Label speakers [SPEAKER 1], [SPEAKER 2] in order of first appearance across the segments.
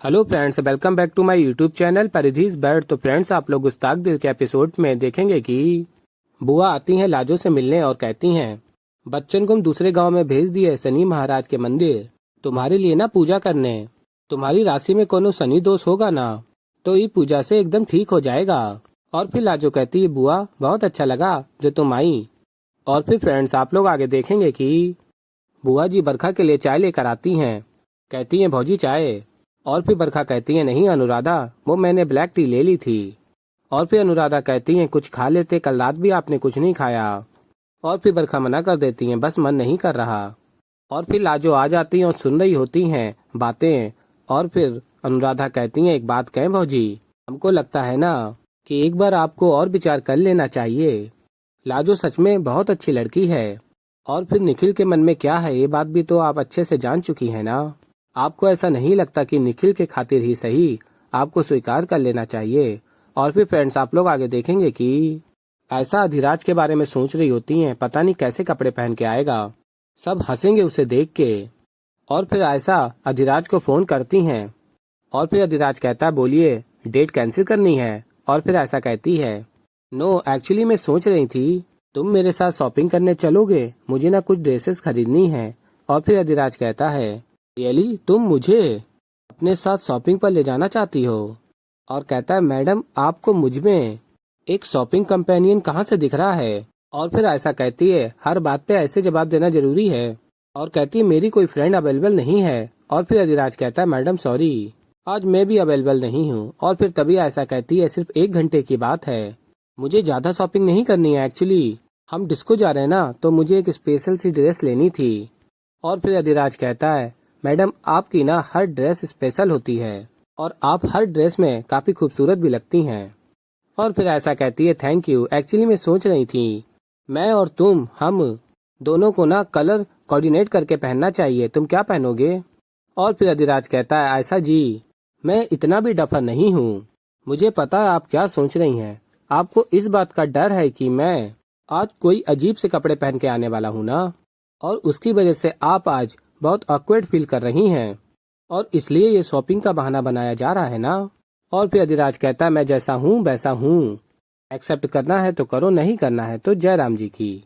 [SPEAKER 1] Hello friends, welcome back to my YouTube channel परिधीज बर्ड। तो फ्रेंड्स, आप लोग गुस्ताख दिल के एपिसोड में देखेंगे कि बुआ आती हैं लाजो से मिलने और कहती हैं, बच्चन को हम दूसरे गांव में भेज दिए शनि महाराज के मंदिर तुम्हारे लिए ना पूजा करने। तुम्हारी राशि में कोनो शनि दोष होगा ना, तो ये पूजा से एकदम ठीक हो जाएगा। और फिर लाजो कहती है, बुआ बहुत अच्छा लगा जो तुम आई। और फिर फ्रेंड्स, आप लोग आगे देखेंगे कि बुआ जी बरखा के लिए चाय लेकर आती हैं। कहती हैं, भौजी चाय। और फिर बरखा कहती है, नहीं अनुराधा, वो मैंने ब्लैक टी ले ली थी। और फिर अनुराधा कहती है, कुछ खा लेते, कल रात भी आपने कुछ नहीं खाया। और फिर बरखा मना कर देती है, बस मन नहीं कर रहा। और फिर लाजो आ जाती हैं और सुन रही होती हैं बातें। और फिर अनुराधा कहती है, एक बात कहें भौजी, हमको लगता है ना कि एक बार आपको और विचार कर लेना चाहिए। लाजो सच में बहुत अच्छी लड़की है। और फिर निखिल के मन में क्या है ये बात भी तो आप अच्छे से जान चुकी है ना। आपको ऐसा नहीं लगता कि निखिल के खातिर ही सही आपको स्वीकार कर लेना चाहिए। और फिर फ्रेंड्स, आप लोग आगे देखेंगे कि ऐसा अधिराज के बारे में सोच रही होती हैं, पता नहीं कैसे कपड़े पहन के आएगा, सब हंसेंगे उसे देख के। और फिर ऐसा अधिराज को फोन करती हैं। और फिर अधिराज कहता है, बोलिए डेट कैंसिल करनी है। और फिर ऐसा कहती है, नो एक्चुअली मैं सोच रही थी तुम मेरे साथ शॉपिंग करने चलोगे, मुझे ना कुछ ड्रेसेस खरीदनी है। और फिर अधिराज कहता है, रियली तुम मुझे अपने साथ शॉपिंग पर ले जाना चाहती हो। और कहता है, मैडम आपको मुझ में एक शॉपिंग कंपेनियन कहाँ से दिख रहा है। और फिर ऐसा कहती है, हर बात पे ऐसे जवाब देना जरूरी है। और कहती है, मेरी कोई फ्रेंड अवेलेबल नहीं है। और फिर अधिराज कहता है, मैडम सॉरी, आज मैं भी अवेलेबल नहीं हूँ। और फिर तभी ऐसा कहती है, सिर्फ 1 घंटे की बात है, मुझे ज्यादा शॉपिंग नहीं करनी है, एक्चुअली हम डिस्को जा रहे हैं ना, तो मुझे एक स्पेशल सी ड्रेस लेनी थी। और फिर अधिराज कहता है, मैडम आपकी ना हर ड्रेस स्पेशल होती है और आप हर ड्रेस में काफी खूबसूरत भी लगती हैं। और फिर ऐसा कहती है, थैंक यू, एक्चुअली मैं सोच रही थी मैं और तुम हम दोनों को ना कलर कोऑर्डिनेट करके पहनना चाहिए, तुम क्या पहनोगे। और फिर अधिराज कहता है, ऐसा जी मैं इतना भी डफर नहीं हूँ, मुझे पता है आप क्या सोच रही हैं। आपको इस बात का डर है कि मैं आज कोई अजीब से कपड़े पहन के आने वाला हूँ ना, और उसकी वजह से आप आज बहुत ऑकवर्ड फील कर रही हैं, और इसलिए ये शॉपिंग का बहाना बनाया जा रहा है ना। और फिर अधिराज कहता है, मैं जैसा हूँ वैसा हूँ, एक्सेप्ट करना है तो करो, नहीं करना है तो जय राम जी की।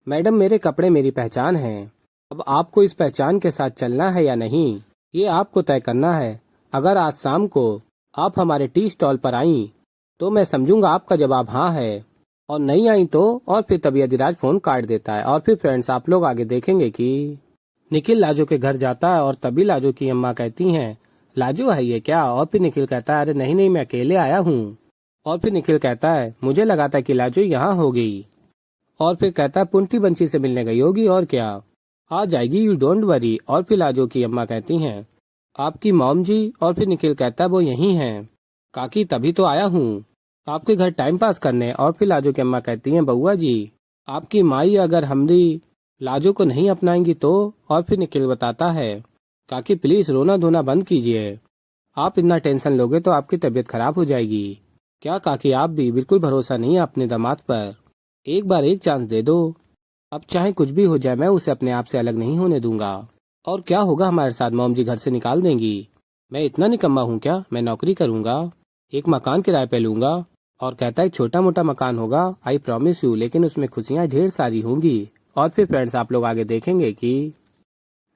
[SPEAKER 1] मैडम मेरे कपड़े मेरी पहचान है, अब आपको इस पहचान के साथ चलना है या नहीं ये आपको तय करना है। अगर आज शाम को आप हमारे टी स्टॉल पर आई तो मैं समझूंगा आपका जवाब हाँ है, और नहीं आई तो। और फिर तभी अधिराज फोन काट देता है। और फिर फ्रेंड्स, आप लोग आगे देखेंगे कि निखिल लाजो के घर जाता है और तभी लाजो की अम्मा कहती हैं, लाजो है ये क्या। और फिर निखिल कहता है, अरे नहीं नहीं, मैं अकेले आया हूँ। और फिर निखिल कहता है, मुझे लगा था कि लाजो यहाँ होगी। और फिर कहता है, पुंटी बंची से मिलने गई होगी, और क्या आ जाएगी, यू डोंट वरी। और फिर लाजो की अम्मा कहती हैं, आपकी मॉम जी। और फिर निखिल कहता है, वो यही हैं काकी, तभी तो आया हूँ आपके घर टाइम पास करने। और फिर लाजो की अम्मा कहती हैं, बउआ जी आपकी माई अगर हमरी लाजो को नहीं अपनाएंगी तो। और फिर निखिल बताता है, काकी प्लीज रोना धोना बंद कीजिए, आप इतना टेंशन लोगे तो आपकी तबीयत खराब हो जाएगी। क्या काकी आप भी बिल्कुल भरोसा नहीं है अपने दामाद पर, एक बार एक चांस दे दो, अब चाहे कुछ भी हो जाए मैं उसे अपने आप से अलग नहीं होने दूंगा। और क्या होगा हमारे साथ, मॉम जी घर से निकाल देंगी, मैं इतना निकम्मा हूँ क्या, मैं नौकरी करूंगा, एक मकान किराए पे लूंगा। और कहता है, छोटा मोटा मकान होगा, आई प्रॉमिस यू, लेकिन उसमें खुशियाँ ढेर सारी होंगी। और फिर फ्रेंड्स, आप लोग आगे देखेंगे कि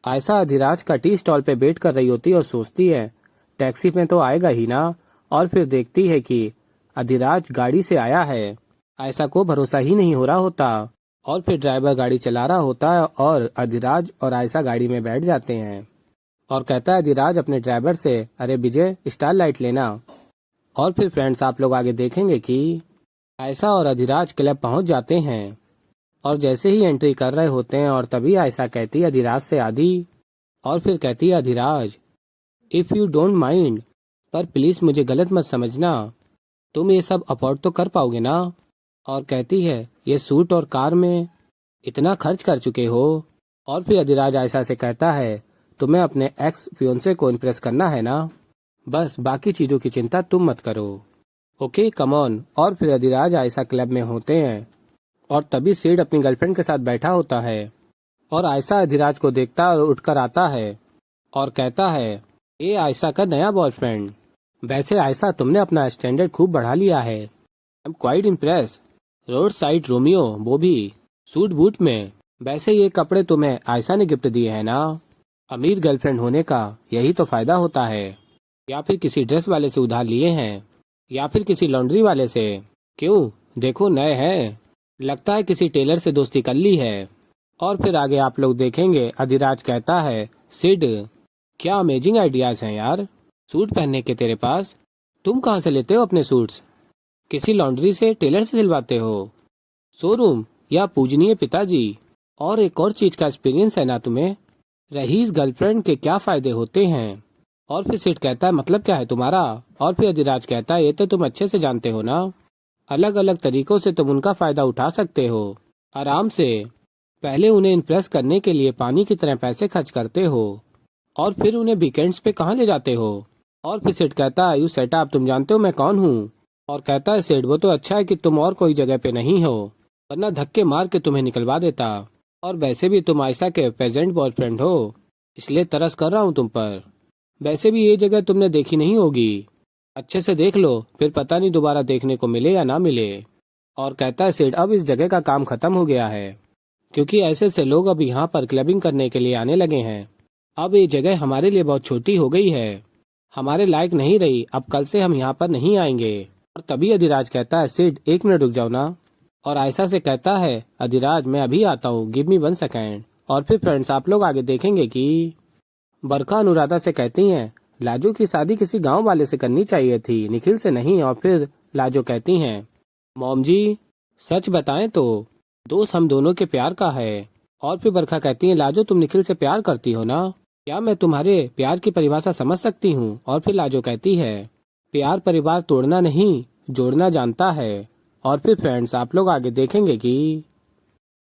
[SPEAKER 1] आयशा अधिराज का टी स्टॉल पे वेट कर रही होती है और सोचती है, टैक्सी में तो आएगा ही ना। और फिर देखती है कि अधिराज गाड़ी से आया है। आयशा को भरोसा ही नहीं हो रहा होता। और फिर ड्राइवर गाड़ी चला रहा होता है और अधिराज और आयशा गाड़ी में बैठ जाते हैं। और कहता है अधिराज अपने ड्राइवर से, अरे विजय स्टार लाइट लेना। और फिर फ्रेंड्स, आप लोग आगे देखेंगे कि आयशा और अधिराज क्लब पहुंच जाते हैं। और जैसे ही एंट्री कर रहे होते हैं और तभी आयशा कहती है अधिराज से, आदि। और फिर कहती है, Adhiraj if you don't mind, पर प्लीज मुझे गलत मत समझना, तुम ये सब अफोर्ड तो कर पाओगे ना। और कहती है, ये सूट और कार में इतना खर्च कर चुके हो। और फिर अधिराज आयशा से कहता है, तुम्हें अपने एक्स फियोंसे को इम्प्रेस करना है ना, बस बाकी चीजों की चिंता तुम मत करो, ओके कम ऑन। और फिर अधिराज आयशा क्लब में होते हैं और तभी सेड अपनी गर्लफ्रेंड के साथ बैठा होता है। और आयशा अधिराज को देखता और उठकर आता है और कहता है, ये आयशा का नया बॉयफ्रेंड। वैसे आयशा तुमने अपना स्टैंडर्ड खूब बढ़ा लिया है। I am quite impress. Road side Romeo, वो भी सूट बूट में। वैसे ये कपड़े तुम्हें आयशा ने गिफ्ट दिए हैं ना? अमीर गर्लफ्रेंड होने का यही तो फायदा होता है। या फिर किसी ड्रेस वाले से उधार लिए हैं, या फिर किसी लॉन्ड्री वाले से। क्यों, देखो नए हैं। लगता है किसी टेलर से दोस्ती कर ली है। और फिर आगे आप लोग देखेंगे अधिराज कहता है, सिड क्या अमेजिंग आइडियाज हैं यार, सूट पहनने के तेरे पास। तुम कहाँ से लेते हो अपने सूट्स? किसी लॉन्ड्री से, टेलर से सिलवाते हो? शोरूम या पूजनीय पिताजी? और एक और चीज का एक्सपीरियंस है ना तुम्हें? रईस गर्लफ्रेंड के क्या फायदे होते हैं? और फिर सिड कहता है मतलब क्या है तुम्हारा? और फिर अधिराज कहता है ये तो तुम अच्छे से जानते हो ना, अलग अलग तरीकों से तुम उनका फायदा उठा सकते हो आराम से। पहले उन्हें इम्प्रेस करने के लिए पानी की तरह पैसे खर्च करते हो, और फिर उन्हें वीकेंड्स पे कहाँ ले जाते हो। और फिर सिड कहता है यू सेट अप, तुम जानते हो मैं कौन हूँ? और कहता है सिड वो तो अच्छा है कि तुम और कोई जगह पे नहीं हो, वरना धक्के मार के तुम्हें निकलवा देता। और वैसे भी तुम आयशा के प्रेजेंट बॉयफ्रेंड हो, इसलिए तरस कर रहा हूँ तुम पर। वैसे भी ये जगह तुमने देखी नहीं होगी, अच्छे से देख लो, फिर पता नहीं दोबारा देखने को मिले या ना मिले। और कहता है सिड अब इस जगह का काम खत्म हो गया है, क्योंकि ऐसे से लोग अब यहाँ पर क्लबिंग करने के लिए आने लगे हैं। अब ये जगह हमारे लिए बहुत छोटी हो गई है, हमारे लायक नहीं रही, अब कल से हम यहाँ पर नहीं आएंगे। और तभी अधिराज कहता है सिड 1 मिनट रुक जाओ ना। और आयशा से कहता है अधिराज मैं अभी आता हूँ, गिव मी 1 सेकेंड। और फिर फ्रेंड्स आप लोग आगे देखेंगे कि बरखा अनुराधा से कहती हैं लाजो की शादी किसी गांव वाले से करनी चाहिए थी, निखिल से नहीं। और फिर लाजो कहती हैं मॉम जी सच बताएं तो दोस्त हम दोनों के प्यार का है। और फिर बरखा कहती है लाजो तुम निखिल से प्यार करती हो ना, क्या मैं तुम्हारे प्यार की परिभाषा समझ सकती हूँ? और फिर लाजो कहती है प्यार परिवार तोड़ना नहीं जोड़ना जानता है। और फिर फ्रेंड्स आप लोग आगे देखेंगे कि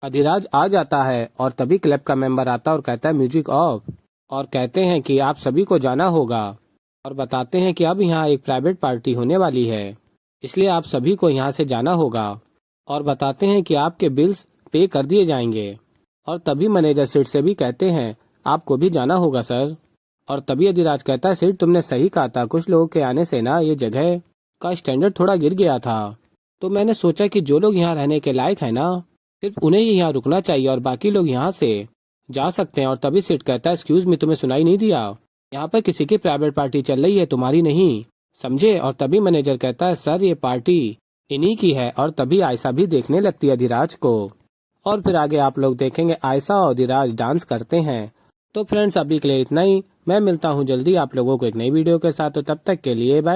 [SPEAKER 1] अधिराज आ जाता है, और तभी क्लब का मेंबर आता है और कहता है म्यूजिक ऑफ। और कहते हैं कि आप सभी को जाना होगा, और बताते हैं कि अब यहाँ एक प्राइवेट पार्टी होने वाली है, इसलिए आप सभी को यहाँ से जाना होगा। और बताते हैं कि आपके बिल्स पे कर दिए जाएंगे। और तभी मैनेजर सिड से भी कहते हैं आपको भी जाना होगा सर। और तभी अधिराज कहता है सिड तुमने सही कहा था, कुछ लोगों के आने से ना ये जगह का स्टैंडर्ड थोड़ा गिर गया था, तो मैंने सोचा कि जो लोग यहाँ रहने के लायक है ना सिर्फ उन्हें ही यहाँ रुकना चाहिए, और बाकी लोग यहाँ से जा सकते हैं। और तभी सिड कहता है एक्सक्यूज मी, तुम्हें सुनाई नहीं दिया? यहाँ पर किसी की प्राइवेट पार्टी चल रही है, तुम्हारी नहीं, समझे? और तभी मैनेजर कहता है सर ये पार्टी इन्हीं की है। और तभी आयशा भी देखने लगती है अधिराज को। और फिर आगे आप लोग देखेंगे आयशा और अधिराज डांस करते हैं। तो फ्रेंड्स अभी के लिए इतना ही, मैं मिलता हूँ जल्दी आप लोगों को एक नई वीडियो के साथ, तो तब तक के लिए बाय।